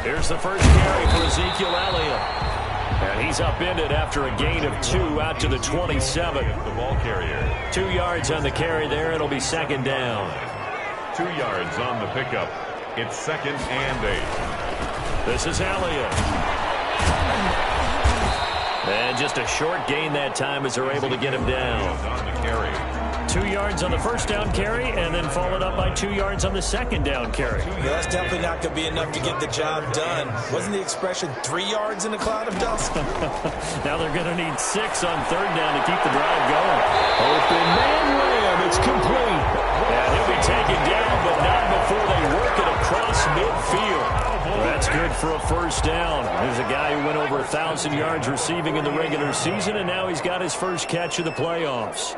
Here's the first carry for Ezekiel Elliott. And he's upended after a gain of 2 out to the 27. The ball carrier. 2 yards on the carry there. It'll be second down. 2 yards on the pickup. It's 2nd and 8. This is Elliott. And just a short gain that time as they're able to get him down. On the carry. 2 yards on the first down carry, and then followed up by 2 yards on the second down carry. Yeah, that's definitely not going to be enough to get the job done. Wasn't the expression 3 yards in a cloud of dust? Now they're going to need 6 on third down to keep the drive going. Open man ram, it's complete. And he'll be taken down, but not before they work it across midfield. That's good for a first down. There's a guy who went over 1,000 yards receiving in the regular season, and now he's got his first catch of the playoffs.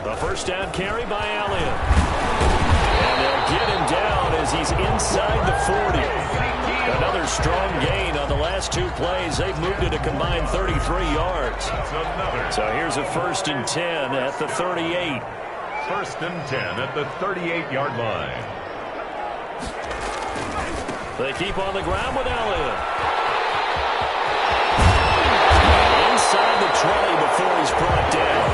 The first down carry by Elliott. And they'll get him down as he's inside the 40. Another strong gain on the last 2 plays. They've moved it a combined 33 yards. So here's a 1st and 10 at the 38. 1st and 10 at the 38-yard line. They keep on the ground with Elliott. Inside the 20 before he's brought down.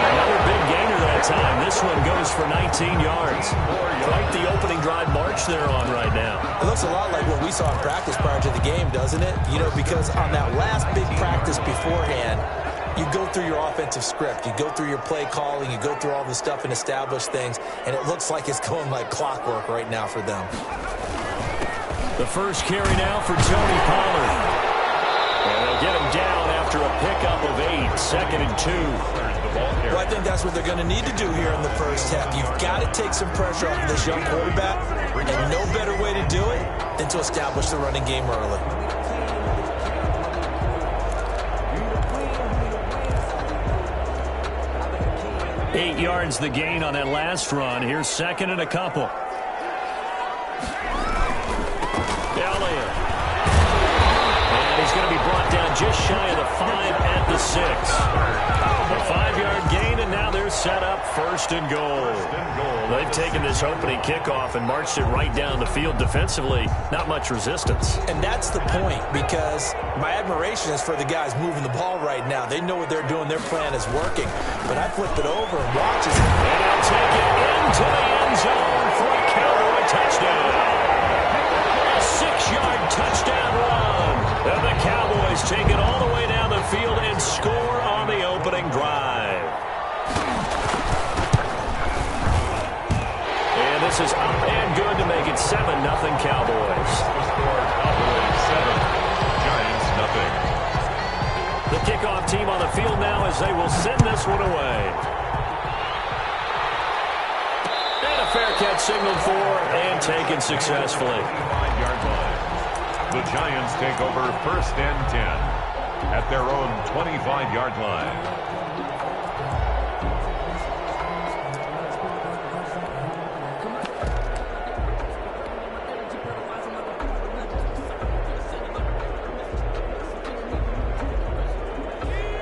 Another big gainer that time. This one goes for 19 yards. Quite the opening drive march they're on right now. It looks a lot like what we saw in practice prior to the game, doesn't it? You know, because on that last big practice beforehand, you go through your offensive script. You go through your play calling. You go through all the stuff and establish things. And it looks like it's going like clockwork right now for them. The first carry now for Tony Pollard. And they'll get him down after a pickup of 8. 2nd and 2. Well, I think that's what they're going to need to do here in the first half. You've got to take some pressure off of this young quarterback. And no better way to do it than to establish the running game early. Eight yards the gain on that last run. Here's 2nd and a couple. Elliott. And he's going to be brought down just shy of the 5 at the 6. A 5-yard gain, and now they're set up 1st and goal. They've taken this opening kickoff and marched it right down the field defensively. Not much resistance. And that's the point, because my admiration is for the guys moving the ball right now. They know what they're doing. Their plan is working. But I flip it over and watch as... And they'll take it into the end zone for a Cowboy touchdown. A 6-yard touchdown run. And the Cowboys take it all the way down the field and score on the opening drive. And this is up and good to make it 7-0 Cowboys. The score, Cowboys 7, Giants nothing. The kickoff team on the field now as they will send this one away. And a fair catch signaled for and taken successfully. 5-yard line. The Giants take over 1st and 10 at their own 25-yard line.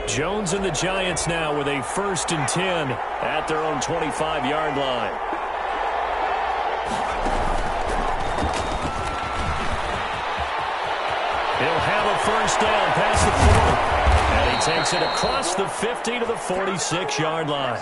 Jones and the Giants now with a 1st and 10 at their own 25-yard line. He'll have a first down past the 40. And he takes it across the 50 to the 46-yard line.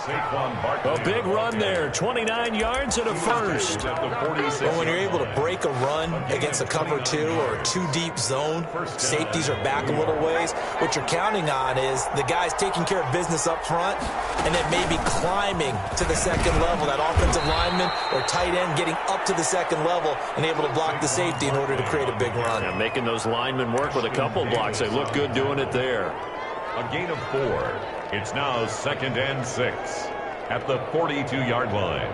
A big run there, 29 yards and a first. Well, when you're able to break a run against a cover 2 or a 2-deep zone, safeties are back a little ways. What you're counting on is the guys taking care of business up front and then maybe climbing to the second level, that offensive lineman or tight end getting up to the second level and able to block the safety in order to create a big run. Yeah, making those linemen work with a couple blocks. They look good doing it there. A gain of 4. It's now 2nd and 6 at the 42-yard line.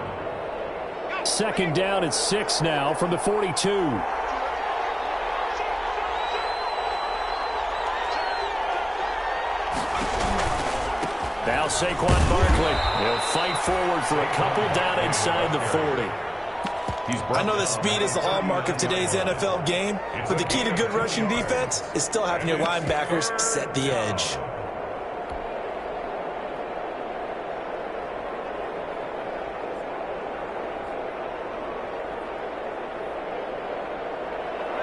Second down at 6 now from the 42. Now Saquon Barkley. He'll fight forward for a couple down inside the 40. I know that speed is the hallmark of today's NFL game, but the key to good rushing defense is still having your linebackers set the edge.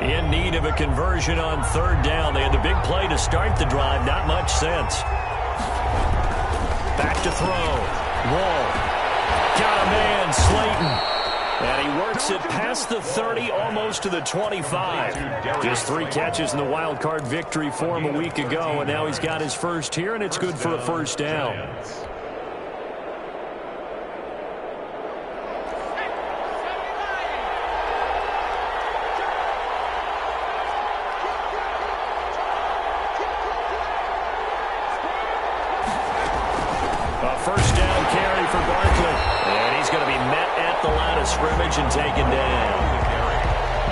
In need of a conversion on third down. They had the big play to start the drive. Not much sense. Back to throw. Wall. Got a man, Slayton. And he works it past the 30, almost to the 25. Just 3 catches in the wild card victory for him a week ago, and now he's got his first here, and it's good for a first down. A first down carry for Barkley. And he's going to be met at the line of scrimmage and taken down.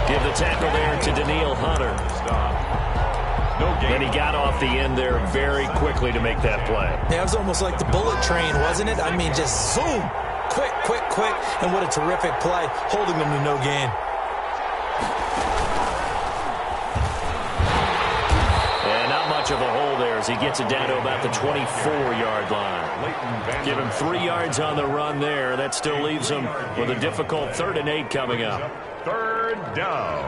Give the tackle there to Daniil Hunter. And he got off the end there very quickly to make that play. Yeah, it was almost like the bullet train, wasn't it? I mean, just zoom. Quick, quick, quick. And what a terrific play, holding them to no gain. Of a hole there as he gets it down to about the 24-yard line. Give him 3 yards on the run there. That still leaves him with a difficult 3rd and 8 coming up. 3rd down.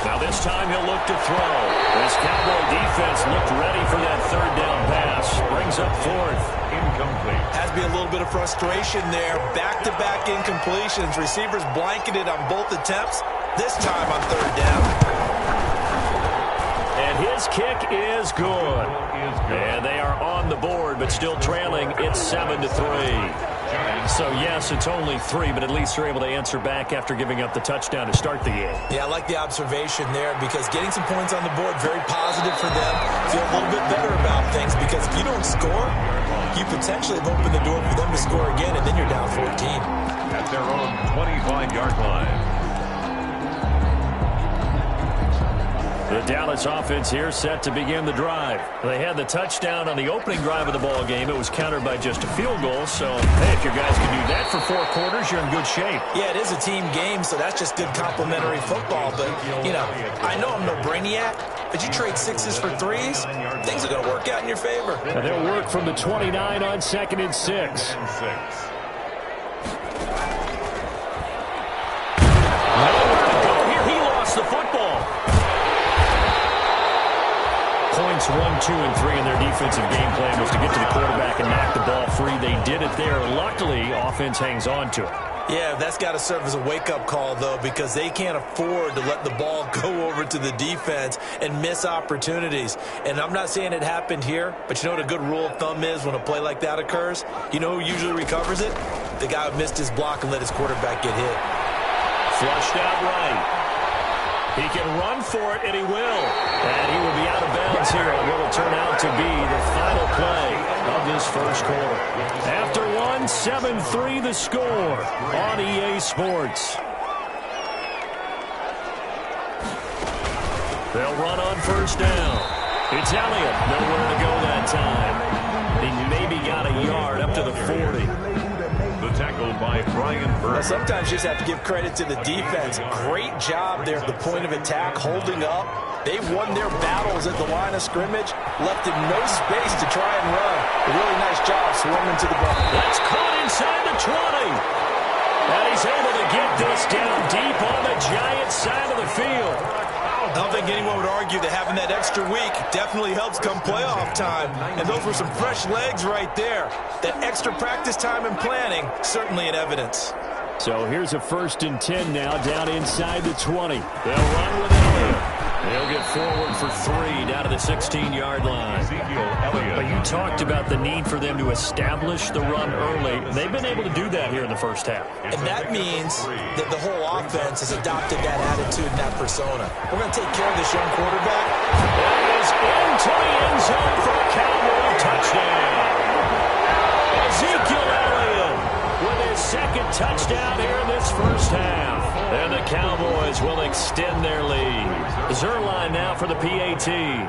Now this time he'll look to throw. This Cowboy defense looked ready for that 3rd down pass. Brings up 4th. Incomplete. Has to be a little bit of frustration there. Back-to-back incompletions. Receivers blanketed on both attempts. This time on 3rd down. And his kick is good. And they are on the board, but still trailing. It's 7-3. So, yes, it's only 3, but at least they're able to answer back after giving up the touchdown to start the game. Yeah, I like the observation there because getting some points on the board, very positive for them. Feel a little bit better about things because if you don't score, you potentially have opened the door for them to score again, and then you're down 14. At their own 25-yard line. The Dallas offense here set to begin the drive. They had the touchdown on the opening drive of the ball game. It was countered by just a field goal. So, hey, if your guys can do that for 4 quarters, you're in good shape. Yeah, it is a team game, so that's just good complimentary football. But, you know, I know I'm no brainiac, but you trade 6s for 3s, things are going to work out in your favor. And they'll work from the 29 on 2nd and 6. Nowhere to go here. He lost the football. Points 1, 2, and 3 in their defensive game plan was to get to the quarterback and knock the ball free. They did it there. Luckily, offense hangs on to it. Yeah, that's got to serve as a wake-up call, though, because they can't afford to let the ball go over to the defense and miss opportunities. And I'm not saying it happened here, but you know what a good rule of thumb is when a play like that occurs? You know who usually recovers it? The guy who missed his block and let his quarterback get hit. Flushed out right. He can run for it, and he will. And he will be out of bounds here on what will turn out to be the final play of this first quarter. After 1, 7-3 the score on EA Sports. They'll run on first down. It's Elliott. Nowhere to go that time. He maybe got a yard up to the 40. The tackle by Brian Burke. Well, sometimes you just have to give credit to the defense. Great job there at the point of attack, holding up. They won their battles at the line of scrimmage, left him no space to try and run. A really nice job swarming to the ball. That's caught inside the 20. And he's able to get this down deep on the Giants side of the field. I don't think anyone would argue that having that extra week definitely helps come playoff time. And those were some fresh legs right there. That extra practice time and planning, certainly in evidence. So here's a 1st and 10 now, down inside the 20. They'll run with Elliott. They'll get forward for 3 down to the 16-yard line. But you talked about the need for them to establish the run early. They've been able to do that here in the first half. And that means that the whole offense has adopted that attitude and that persona. We're going to take care of this young quarterback. That is into the end zone for a Cowboy touchdown. Ezekiel Elliott with his 2nd touchdown here in this first half. And the Cowboys will extend their lead. Zerline now for the PAT. And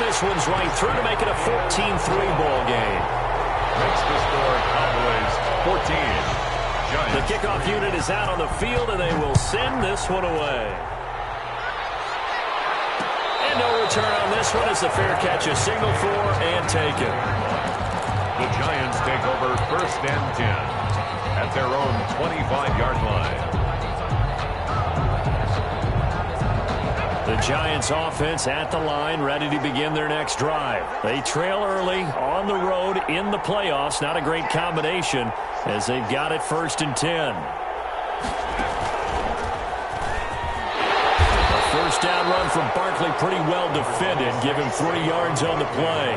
this one's right through to make it a 14-3 ball game. Makes the score Cowboys 14, Giants. The kickoff unit is out on the field, and they will send this one away. And no return on this one as the fair catch is signaled for and taken. The Giants take over 1st and 10 at their own 25-yard line. The Giants offense at the line, ready to begin their next drive. They trail early on the road in the playoffs. Not a great combination as they've got it 1st and 10. A first down run from Barkley, pretty well defended. Give him 3 yards on the play.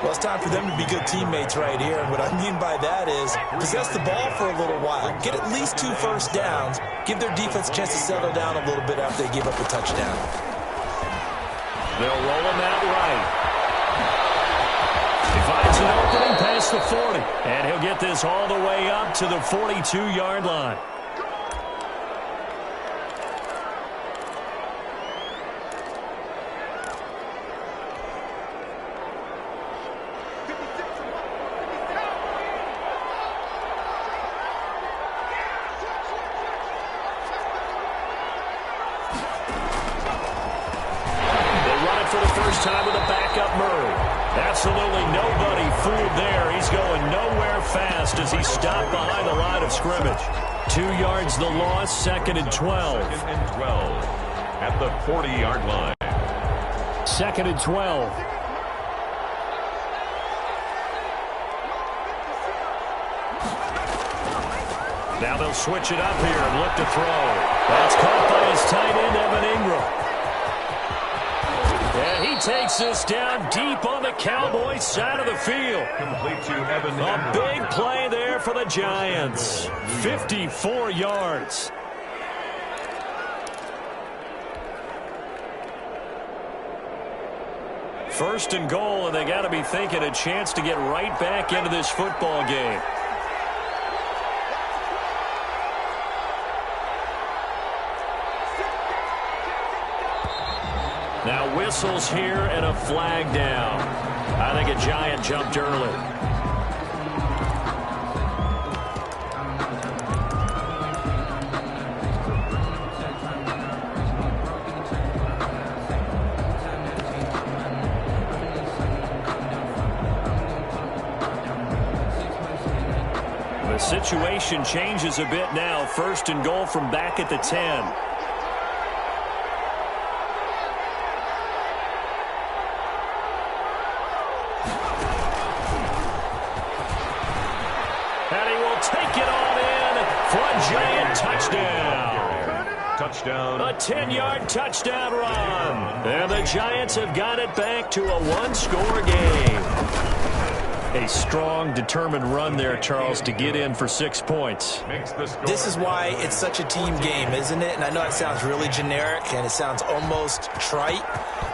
Well, it's time for them to be good teammates right here. And what I mean by that is possess the ball for a little while. Get at least 2 first downs. Give their defense a chance to settle down a little bit after they give up a touchdown. They'll roll him out right. He finds an opening past the 40. And he'll get this all the way up to the 42-yard line. Time with a backup Murray. Absolutely nobody fooled there. He's going nowhere fast as he's stopped behind the line of scrimmage. 2 yards the loss, 2nd and 12. 2nd and 12 at the 40-yard line. 2nd and 12. Now they'll switch it up here and look to throw. That's caught by his tight end, Evan Ingram. And he takes this down deep on the Cowboys side of the field. Complete to Evan A Ingram. big play there for the Giants. 54 yards. First and goal, and they got to be thinking a chance to get right back into this football game. Now whistles here and a flag down. I think a Giant jumped early. The situation changes a bit now. 1st and goal from back at the 10. Giant touchdown. Touchdown. A 10-yard touchdown run. And the Giants have got it back to a 1-score game. A strong, determined run there, Charles, to get in for 6 points. This is why it's such a team game, isn't it? And I know it sounds really generic and it sounds almost trite,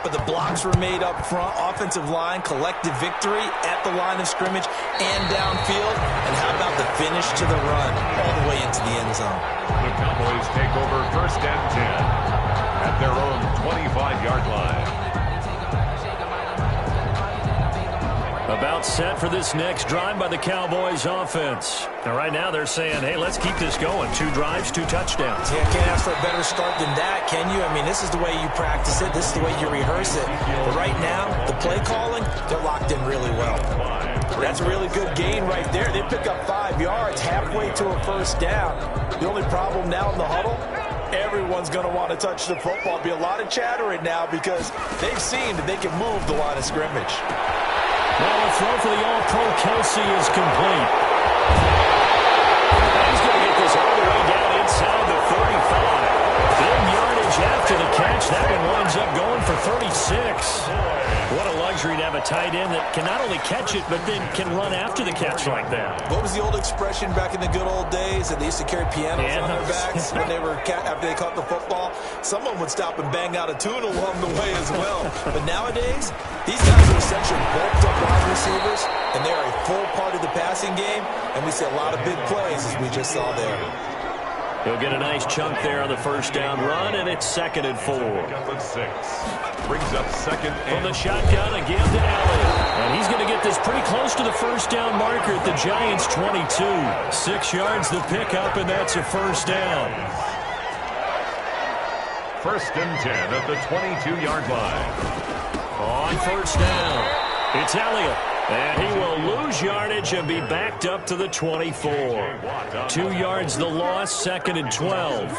but the blocks were made up front, offensive line, collective victory at the line of scrimmage and downfield. And how about the finish to the run all the way into the end zone? The Cowboys take over 1st and 10 at their own 25-yard line. About set for this next drive by the Cowboys offense. And right now they're saying, hey, let's keep this going. 2 drives, 2 touchdowns. Yeah, can't ask for a better start than that, can you? I mean, this is the way you practice it. This is the way you rehearse it. But right now, the play calling, they're locked in really well. That's a really good gain right there. They pick up 5 yards halfway to a first down. The only problem now in the huddle, everyone's going to want to touch the football. Be a lot of chattering now because they've seen that they can move the line of scrimmage. Well, the throw for the All-Pro Kelsey is complete. He's going to get this all the way down inside the 35. Big yardage after the catch. That one winds up going for 36. What a luxury to have a tight end that can not only catch it, but then can run after the catch like that. What was the old expression back in the good old days that they used to carry pianos on their backs when they were after they caught the football? Someone would stop and bang out a tune along the way as well. But nowadays, these guys are essentially bulked up wide receivers, and they're a full part of the passing game, and we see a lot of big plays as we just saw there. He'll get a nice chunk there on the first down run, and it's 2nd and 4. Brings up 2nd from the shotgun again to Elliott. And he's going to get this pretty close to the first down marker at the Giants' 22. 6 yards the pickup, and that's a first down. 1st and 10 at the 22-yard line. On first down, it's Elliott. And he will lose yardage and be backed up to the 24. 2 yards the loss, 2nd and 12.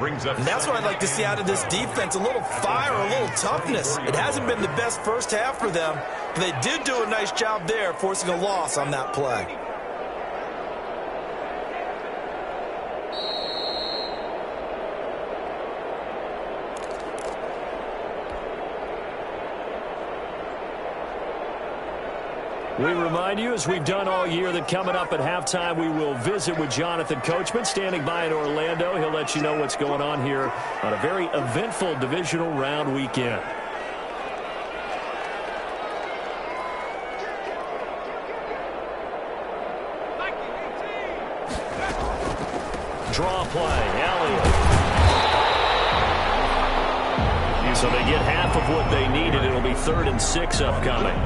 And that's what I'd like to see out of this defense, a little fire, a little toughness. It hasn't been the best first half for them, but they did do a nice job there, forcing a loss on that play. We remind you, as we've done all year, that coming up at halftime, we will visit with Jonathan Coachman, standing by in Orlando. He'll let you know what's going on here on a very eventful divisional round weekend. Draw play, Elliott. So they get half of what they needed. It'll be 3rd and 6 upcoming.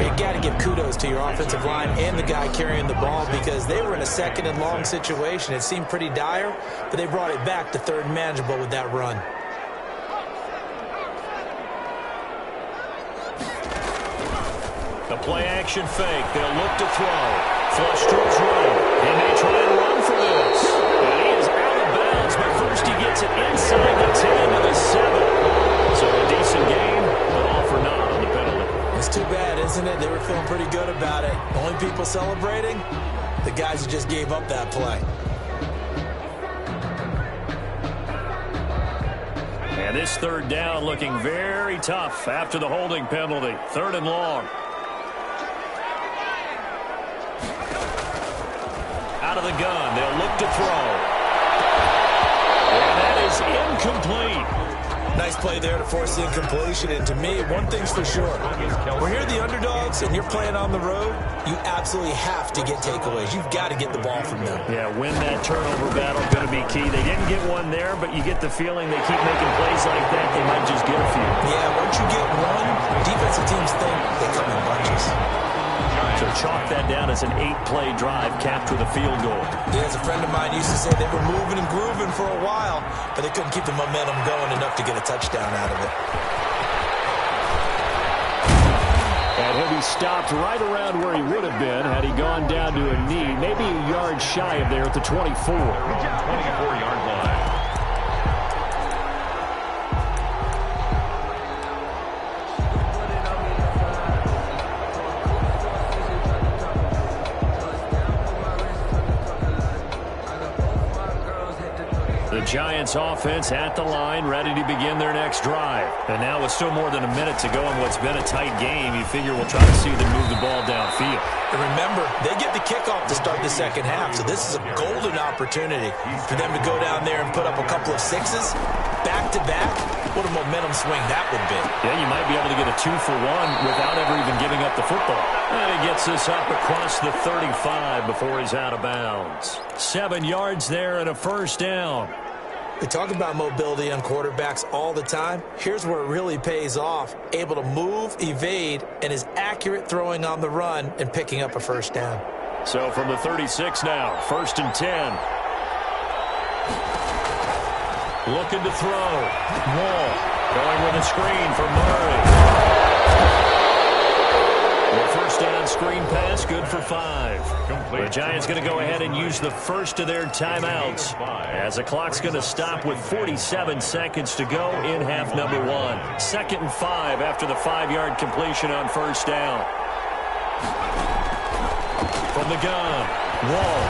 You got to give kudos to your offensive line and the guy carrying the ball, because they were in a 2nd and long situation. It seemed pretty dire, but they brought it back to 3rd and manageable with that run. The play action fake. They'll look to throw. Flush to his right. He may try and run for this. And he is out of bounds, but first he gets it inside the 10 to the 7. So a decent game, but all for naught on the penalty. It's too bad, isn't it? They were feeling pretty good about it. Only people celebrating, the guys who just gave up that play. And this 3rd down looking very tough after the holding penalty. 3rd and long. Out of the gun, they'll look to throw. And that is incomplete. Nice play there to force the incompletion. And to me, one thing's for sure. When you're the underdogs and you're playing on the road, you absolutely have to get takeaways. You've got to get the ball from them. Yeah, win that turnover battle, going to be key. They didn't get one there, but you get the feeling they keep making plays like that, they might just get a few. Yeah, once you get one, defensive teams think they come in bunches. So chalk that down as an 8-play drive capped with a field goal. Yeah, as a friend of mine used to say, they were moving and grooving for a while, but they couldn't keep the momentum going enough to get a touchdown out of it. And he'll be stopped right around where he would have been had he gone down to a knee, maybe a yard shy of there at the 24. 24-yard line. The Giants offense at the line, ready to begin their next drive. And now with still more than a minute to go in what's been a tight game, you figure we'll try to see them move the ball downfield. And remember, they get the kickoff to start the 2nd half, so this is a golden opportunity for them to go down there and put up a couple of 6s back-to-back. What a momentum swing that would be. Yeah, you might be able to get a 2-for-1 without ever even giving up the football. And he gets this up across the 35 before he's out of bounds. 7 yards there and a first down. We talk about mobility on quarterbacks all the time. Here's where it really pays off. Able to move, evade, and is accurate throwing on the run and picking up a first down. So from the 36 now, 1st and 10. Looking to throw. Wall going with a screen for Murray. The first down screen pass, good for 5. Complete. The Giants going to go ahead and use the first of their timeouts as the clock's going to stop with 47 seconds to go in half number 1. 2nd and 5 after the 5-yard completion on first down. From the gun, Wall.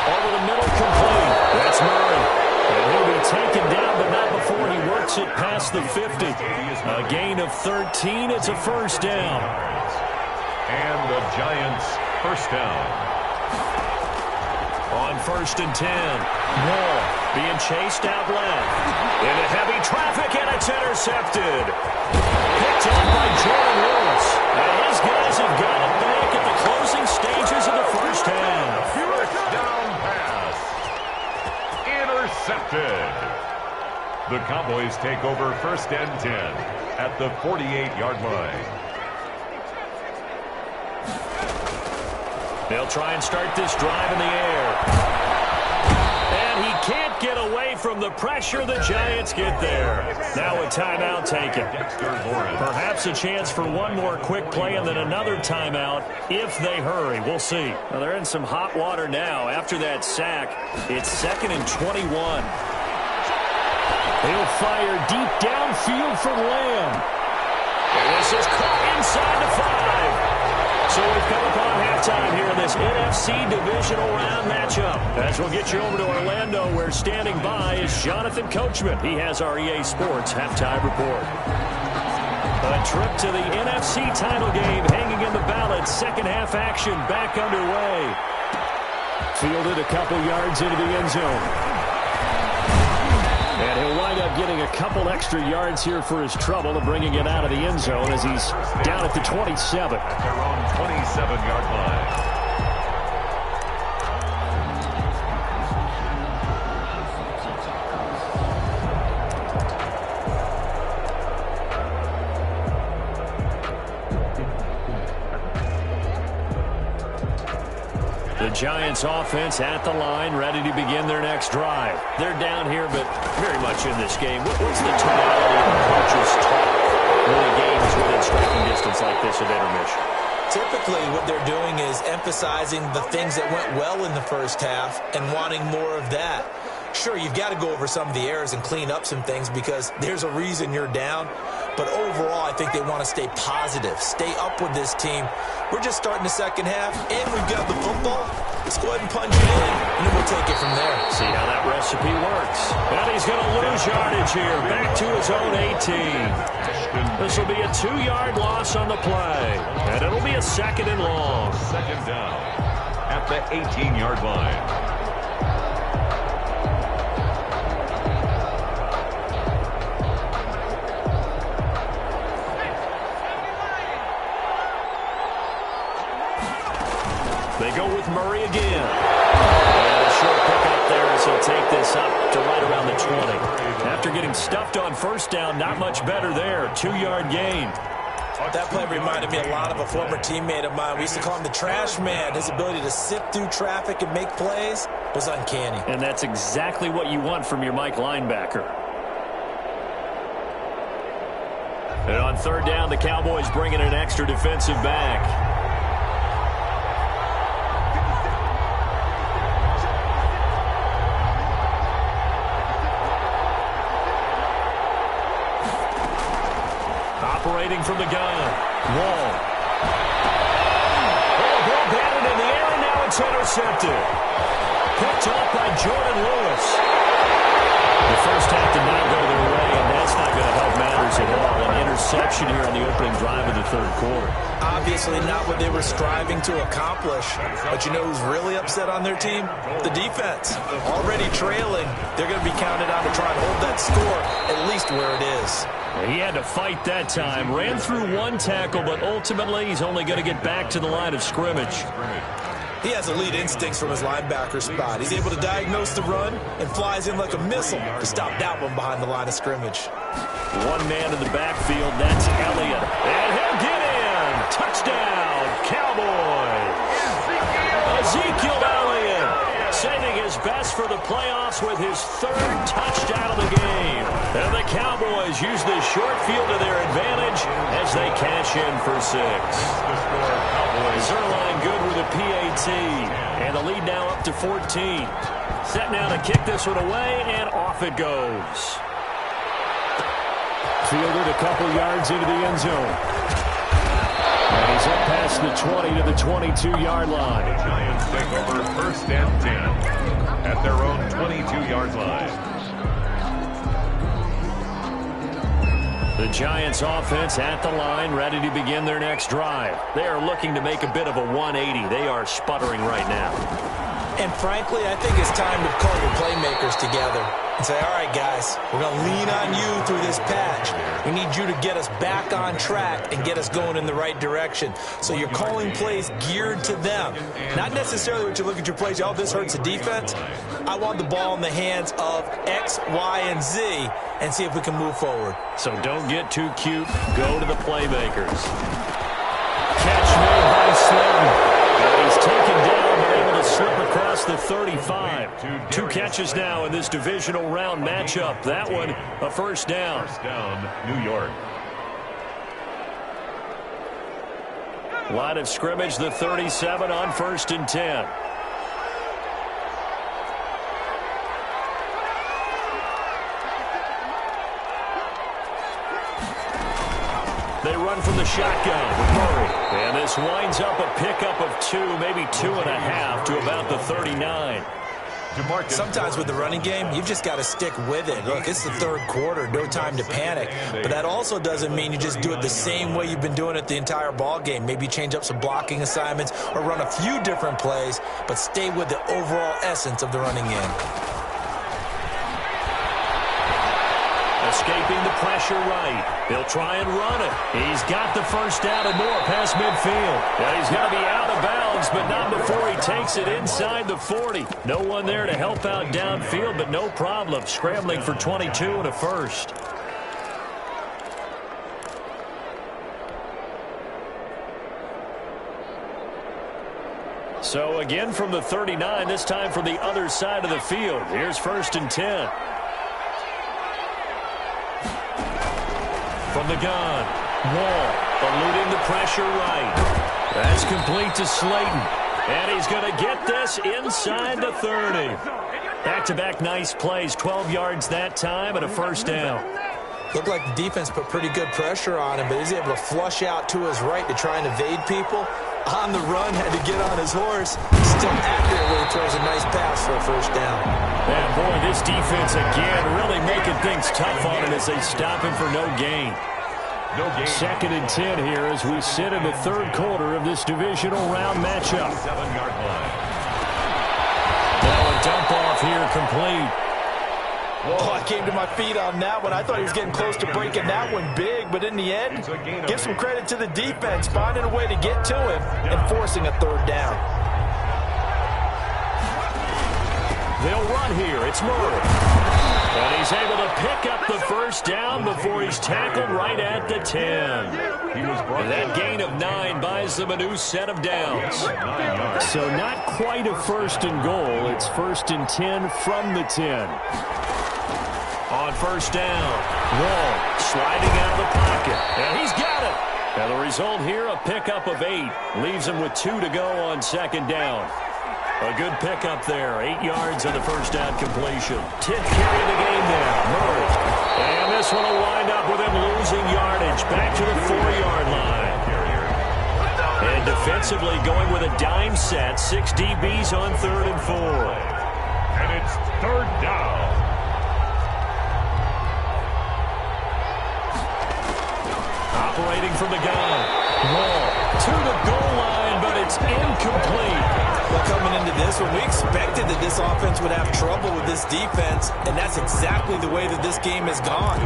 Over the middle, complete. That's Murray. And he'll be taken down, but not before he works it past the 50. A gain of 13. It's a first down. And the Giants first down. On 1st and 10. Wall being chased out left. Into heavy traffic, and it's intercepted. Picked up by Jordan Lewis. And his guys have got it back at the closing stages of the first half. First down pass. The Cowboys take over first and 10 at the 48-yard line. They'll try and start this drive in the air. And he can't get away from the pressure. The Giants get there. Now a timeout taken. Perhaps a chance for one more quick play and then another timeout if they hurry. We'll see. Well, they're in some hot water now after that sack. It's 2nd and 21. He'll fire deep downfield from Lamb. And this is caught inside the 5. So we've come upon halftime here in this NFC Divisional Round matchup. As we'll get you over to Orlando, where standing by is Jonathan Coachman. He has our EA Sports halftime report. A trip to the NFC title game hanging in the balance. Second half action back underway. Fielded a couple yards into the end zone. And he'll wind up getting a couple extra yards here for his trouble and bringing it out of the end zone as he's down at the 27. At their own 27-yard line. The Giants offense at the line, ready to begin their next drive. They're down here, but very much in this game. What's the tonality of the coach's talk when the game is within striking distance like this at intermission? Typically, what they're doing is emphasizing the things that went well in the first half and wanting more of that. Sure, you've got to go over some of the errors and clean up some things because there's a reason you're down. But overall, I think they want to stay positive, stay up with this team. We're just starting the second half, and we've got the football. Let's go ahead and punch it in, and then we'll take it from there. See how that recipe works. And he's going to lose yardage here, back to his own 18. This will be a 2-yard loss on the play, and it'll be a 2nd and long. Second down at the 18-yard line. They go with Murray again. And a short pickup there as he'll take this up to right around the 20. After getting stuffed on first down, not much better there. 2-yard gain. That play reminded me a lot of a former teammate of mine. We used to call him the trash man. His ability to sift through traffic and make plays was uncanny. And that's exactly what you want from your Mike linebacker. And on third down, the Cowboys bring in an extra defensive back. Operating from the gun. Wall. Ball batted in the air, and now it's intercepted. Picked off by Jordan Lewis. The first half did not go their way, and that's not going to help matters at all. An interception here on the opening drive of the third quarter. Obviously not what they were striving to accomplish. But you know who's really upset on their team? The defense. Already trailing. They're going to be counted on to try and hold that score at least where it is. He had to fight that time. Ran through one tackle, but ultimately he's only going to get back to the line of scrimmage. He has elite instincts from his linebacker spot. He's able to diagnose the run and flies in like a missile to stop that one behind the line of scrimmage. One man in the backfield, that's Elliott. And he'll get in. Touchdown, Cowboys. Ezekiel Elliott saving his best for the playoffs with his 3rd touchdown of the game. And the Cowboys use this short field to their advantage as they cash in for 6. Zerline good with a PAT. And the lead now up to 14. Set now to kick this one away, and off it goes. Fielded a couple yards into the end zone. And he's up past the 20 to the 22-yard line. The Giants take over first and 10 at their own 22-yard line. The Giants offense at the line, ready to begin their next drive. They are looking to make a bit of a 180. They are sputtering right now. And frankly, I think it's time to call your playmakers together. and say, all right, guys, we're going to lean on you through this patch. We need you to get us back on track and get us going in the right direction. So you're calling plays geared to them. Not necessarily what you look at your plays, oh, this hurts the defense. I want the ball in the hands of X, Y, and Z and see if we can move forward. So don't get too cute. Go to the playmakers. Catch made by Slayton. He's taken down, but able to slip across the 35. 2 catches now in this divisional round matchup. That one, a first down. First down, New York. Line of scrimmage, the 37 on 1st and 10. They run from the shotgun with Murray. And this winds up a pickup of 2, maybe 2.5 to about the 39. Sometimes with the running game, you've just got to stick with it. Look, it's the 3rd quarter, no time to panic. But that also doesn't mean you just do it the same way you've been doing it the entire ball game. Maybe change up some blocking assignments or run a few different plays, but stay with the overall essence of the running game. Escaping the pressure right. He'll try and run it. He's got the first down and more past midfield. And he's going to be out of bounds, but not before he takes it inside the 40. No one there to help out downfield, but no problem. Scrambling for 22 and a first. So again from the 39, this time from the other side of the field. Here's 1st and 10. From the gun, Wall eluding the pressure right. That's complete to Slayton. And he's going to get this inside the 30. Back-to-back nice plays, 12 yards that time and a first down. Looked like the defense put pretty good pressure on him, but he's able to flush out to his right to try and evade people. On the run, had to get on his horse. Still accurately throws a nice pass for a first down. And boy, this defense again really making things tough on him as they stop him for no gain. 2nd and 10 here as we sit in the 3rd quarter of this divisional round matchup. 7-yard line. Now a dump off here complete. Oh, I came to my feet on that one. I thought he was getting close to breaking that one big, but in the end, give some credit to the defense, finding a way to get to him and forcing a 3rd down. They'll run here. It's Murray. And he's able to pick up the first down before he's tackled right at the 10. And that gain of 9 buys them a new set of downs. So not quite a 1st and goal. It's 1st and 10 from the 10. On 1st down, Wall sliding out of the pocket. And he's got it. And the result here, a pickup of 8. Leaves him with 2 to go on 2nd down. A good pickup there. 8 yards on the first down completion. 10th carry of the game there. Murray. And this one will wind up with him losing yardage. Back to the 4-yard line. And defensively going with a dime set. 6 DBs on 3rd and 4. And it's 3rd down. Operating from the gun. Wall to the goal line, but it's incomplete. Well, coming into this one, we expected that this offense would have trouble with this defense, and that's exactly the way that this game has gone.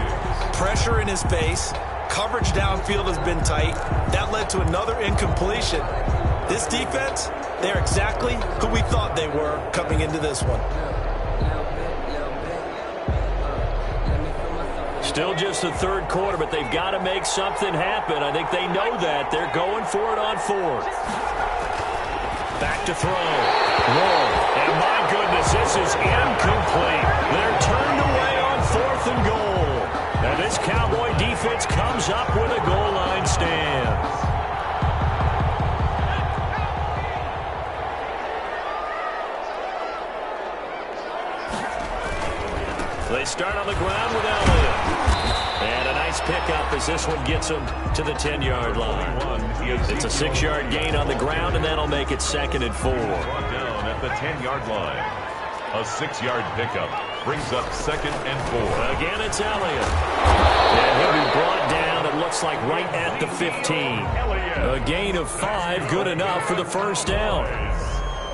Pressure in his face, coverage downfield has been tight. That led to another incompletion. This defense, they're exactly who we thought they were coming into this one. Still just the 3rd quarter, but they've got to make something happen. I think they know that. They're going for it on 4th. Back to throw. Wall. And my goodness, this is incomplete. They're turned away on 4th and goal. And this Cowboy defense comes up with a goal line stand. They start on the ground with Elliott. And a nice pickup as this one gets them to the 10-yard line. It's a 6-yard gain on the ground, and that'll make it 2nd and 4. Brought down at the 10-yard line. A 6-yard pickup brings up 2nd and 4. Again, it's Elliott. And he'll be brought down, it looks like, right at the 15. A gain of 5, good enough for the first down.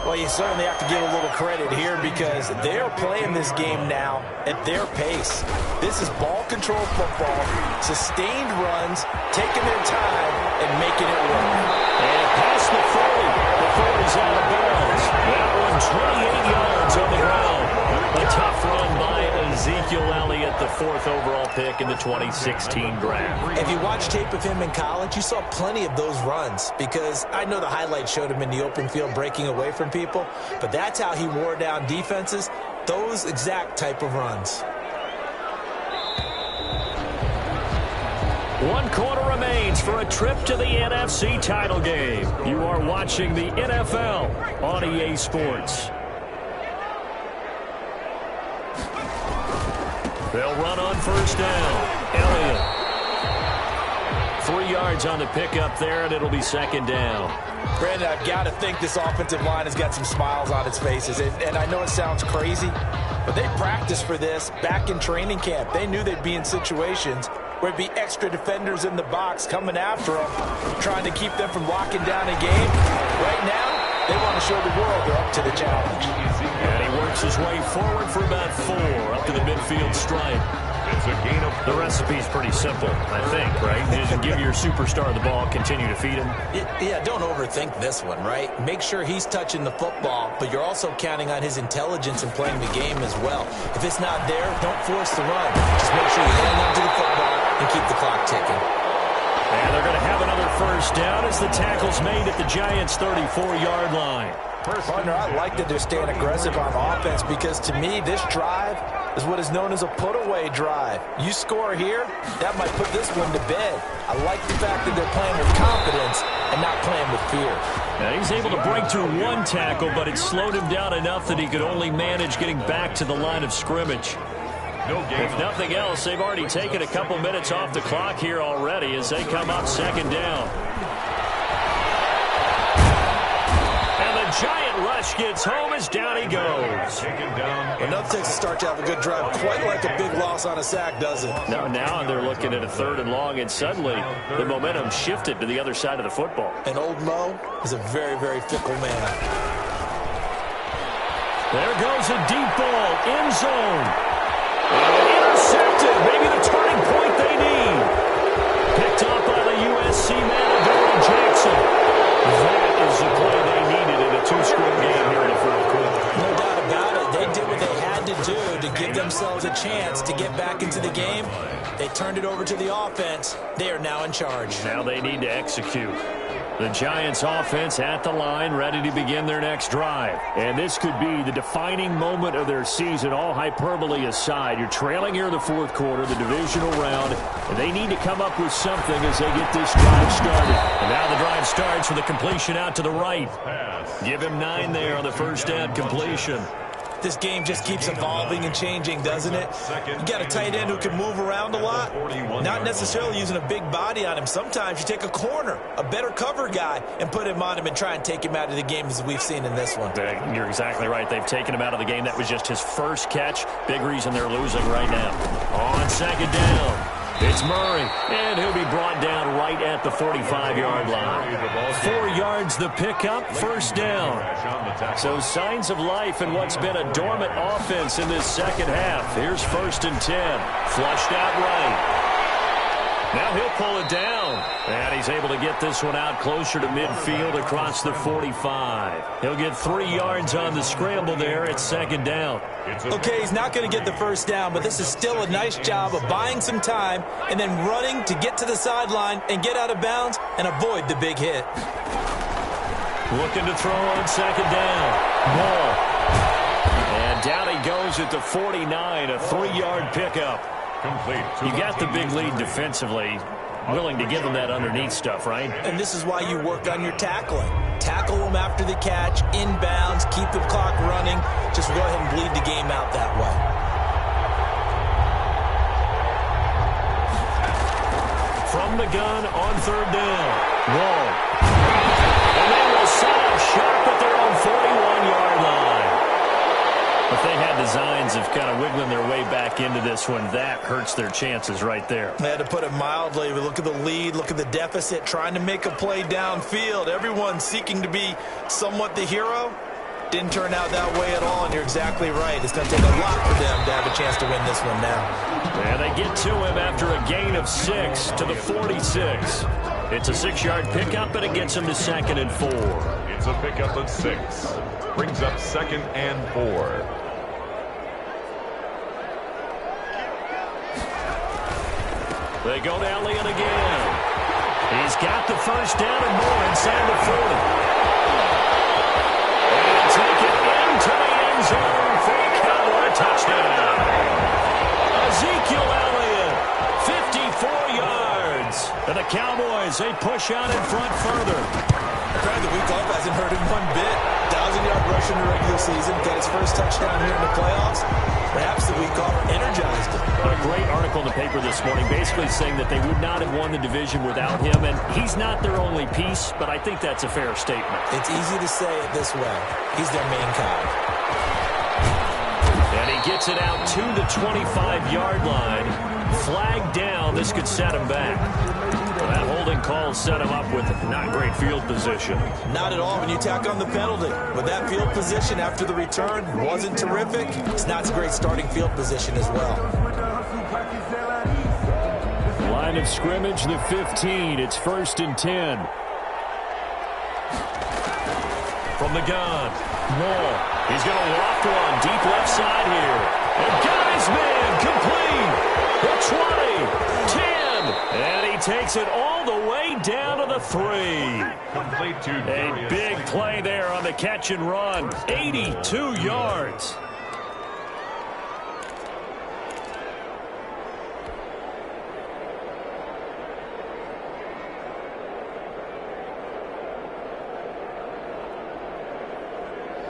Well, you certainly have to give a little credit here because they're playing this game now at their pace. This is ball control football, sustained runs, taking their time, and making it work. And past the 40 before he's out of bounds. That one 28 yards on the ground. A tough run by Ezekiel Elliott, the 4th overall pick in the 2016 draft. If you watch tape of him in college, you saw plenty of those runs because I know the highlights showed him in the open field breaking away from people, but that's how he wore down defenses, those exact type of runs. 1 quarter remains for a trip to the NFC title game. You are watching the NFL on EA Sports. They'll run on first down. Elliott. 3 yards on the pickup there, and it'll be second down. Brandon, I've got to think this offensive line has got some smiles on its faces. And I know it sounds crazy, but they practiced for this back in training camp. They knew they'd be in situations where it'd be extra defenders in the box coming after them, trying to keep them from locking down a game. Right now, they want to show the world they're up to the challenge. And he works his way forward for about 4, up to the midfield stripe. It's a gain of... The recipe's pretty simple, I think, right? Just give your superstar the ball, continue to feed him. Yeah, don't overthink this one, right? Make sure he's touching the football, but you're also counting on his intelligence in playing the game as well. If it's not there, don't force the run. Just make sure you hang on to the football and keep the clock ticking. And they're going to have another first down as the tackle's made at the Giants' 34-yard line. Partner, I like that they're staying aggressive on offense because to me, this drive is what is known as a put-away drive. You score here, that might put this one to bed. I like the fact that they're playing with confidence and not playing with fear. Now he's able to break through 1 tackle, but it slowed him down enough that he could only manage getting back to the line of scrimmage. If nothing else, they've already taken a couple minutes off the clock here already as they come up second down. And the giant rush gets home as down he goes. Enough takes a start to have a good drive, quite like a big loss on a sack, does it? Now they're looking at a 3rd and long, and suddenly the momentum shifted to the other side of the football. And old Mo is a very, very fickle man. There goes a deep ball, end zone. Intercepted, maybe the turning point they need. Picked up by the USC man, Darrell Jackson. That is the play they needed in a 2-score game here in the 4th quarter. No doubt about it. They did what they had to do to give themselves a chance to get back into the game. They turned it over to the offense. They are now in charge. Now they need to execute. The Giants offense at the line, ready to begin their next drive. And this could be the defining moment of their season, all hyperbole aside. You're trailing here in the 4th quarter, the divisional round, and they need to come up with something as they get this drive started. And now the drive starts with a completion out to the right. Give him 9 there on the first down completion. This game just keeps evolving and changing, doesn't it? You got a tight end who can move around a lot, not necessarily using a big body on him. Sometimes you take a corner, a better cover guy, and put him on him and try and take him out of the game as we've seen in this one. You're exactly right. They've taken him out of the game. That was just his first catch. Big reason they're losing right now. On second down, it's Murray, and he'll be brought down right at the 45-yard line. 4 yards the pickup, first down. So signs of life in what's been a dormant offense in this second half. Here's 1st and 10, flushed out right. Now he'll pull it down, and he's able to get this one out closer to midfield across the 45. He'll get 3 yards on the scramble there at second down. Okay, he's not going to get the first down, but this is still a nice job of buying some time and then running to get to the sideline and get out of bounds and avoid the big hit. Looking to throw on second down. Ball. And down he goes at the 49, a 3-yard pickup. Complete. You got the big lead defensively. Willing to give them that underneath stuff, right? And this is why you work on your tackling. Tackle them after the catch, inbounds, keep the clock running. Just go ahead and bleed the game out that way. From the gun on 3rd down. Wall. And they will set up shop at their own 41-yard line. If they had designs of kind of wiggling their way back into this one, that hurts their chances right there. They had to put it mildly. Look at the lead, look at the deficit, trying to make a play downfield. Everyone seeking to be somewhat the hero. didn't turn out that way at all, and you're exactly right. It's going to take a lot for them to have a chance to win this one now. And they get to him after a gain of 6 to the 46. It's a 6-yard pickup, and it gets him to 2nd and 4. It's a pickup of 6. Brings up 2nd and 4. They go to Elliott again. He's got the first down and more inside the 40. And take it into the end zone for a Cowboy touchdown. Ezekiel Elliott, 54 yards. And the Cowboys, they push out in front further. The week off hasn't hurt him one bit. 1,000-yard rush in the regular season. Got his first touchdown here in the playoffs. Perhaps the week off energized him. A great article in the paper this morning basically saying that they would not have won the division without him. And he's not their only piece, but I think that's a fair statement. It's easy to say it this way. He's their main guy. And he gets it out to the 25-yard line. Flag down. This could set him back. Well, that holding call set him up with not great field position. Not at all when you tack on the penalty. But that field position after the return wasn't terrific. It's not a great starting field position as well. Line of scrimmage, the 15. It's 1st and 10. From the gun, Moore. He's going to loft one deep left side here. And got his man complete. The 20, 10, and he takes it all the way down to the 3. Complete to A big play there on the catch and run. 82 yards.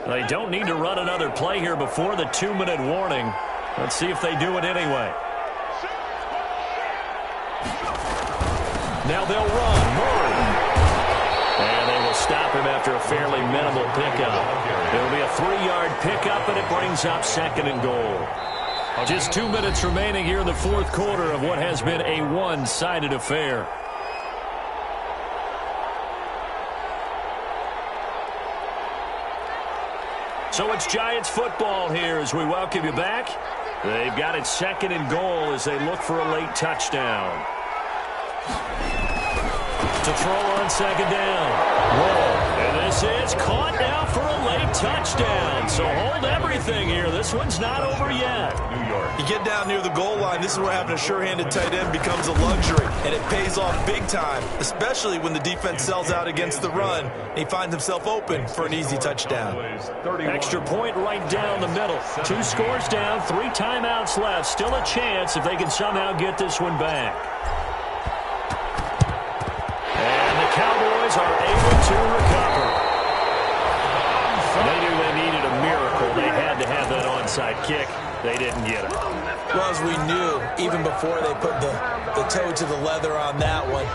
They don't need to run another play here before the 2-minute warning. Let's see if they do it anyway. Now they'll run. Murray. And they will stop him after a fairly minimal pickup. It'll be a 3-yard pickup, and it brings up 2nd and goal. Just 2 minutes remaining here in the 4th quarter of what has been a one-sided affair. So it's Giants football here as we welcome you back. They've got it 2nd and goal as they look for a late touchdown. To throw on 2nd down. Whoa. And this is caught now for a late touchdown. So hold everything here. This one's not over yet. New York. You get down near the goal line, this is where having a sure-handed tight end becomes a luxury. And it pays off big time, especially when the defense sells out against the run. And he finds himself open for an easy touchdown. Extra point right down the middle. 2 scores down, 3 timeouts left. Still a chance if they can somehow get this one back. And the Cowboys are able to recover. They knew they needed a miracle. They had to have that onside kick. They didn't get it. Well, as we knew, even before they put the toe to the leather on that one,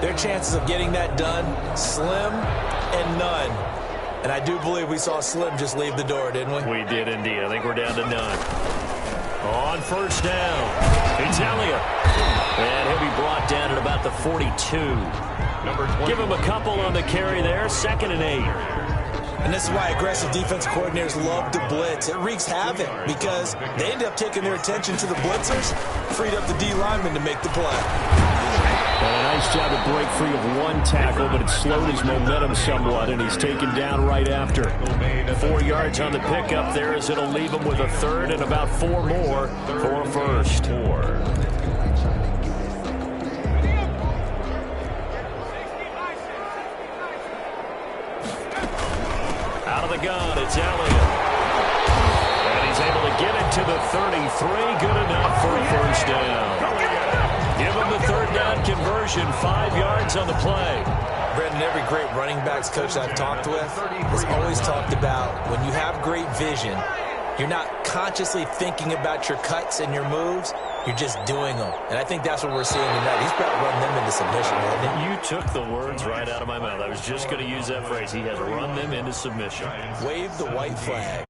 their chances of getting that done, slim and none. And I do believe we saw Slim just leave the door, didn't we? We did indeed. I think we're down to none. On 1st down, it's Elliott. And he'll be brought down at about the 42. Give him a couple on the carry there. 2nd and 8. And this is why aggressive defensive coordinators love to blitz. It wreaks havoc because they end up taking their attention to the blitzers, freed up the D lineman to make the play. And a nice job to break free of 1 tackle, but it slowed his momentum somewhat, and he's taken down right after. 4 yards on the pickup there as it'll leave him with a 3rd and about 4 more for a 1st. Out of the gun, it's Elliott. And he's able to get it to the 33. Good enough for a 1st down. Give him the 3rd down conversion. 5 yards on the play. Brendan, every great running backs coach I've talked with has always talked about when you have great vision, you're not consciously thinking about your cuts and your moves. You're just doing them. And I think that's what we're seeing tonight. He's about to run them into submission, hasn't he? You took the words right out of my mouth. I was just going to use that phrase. He has run them into submission. Wave the white flag.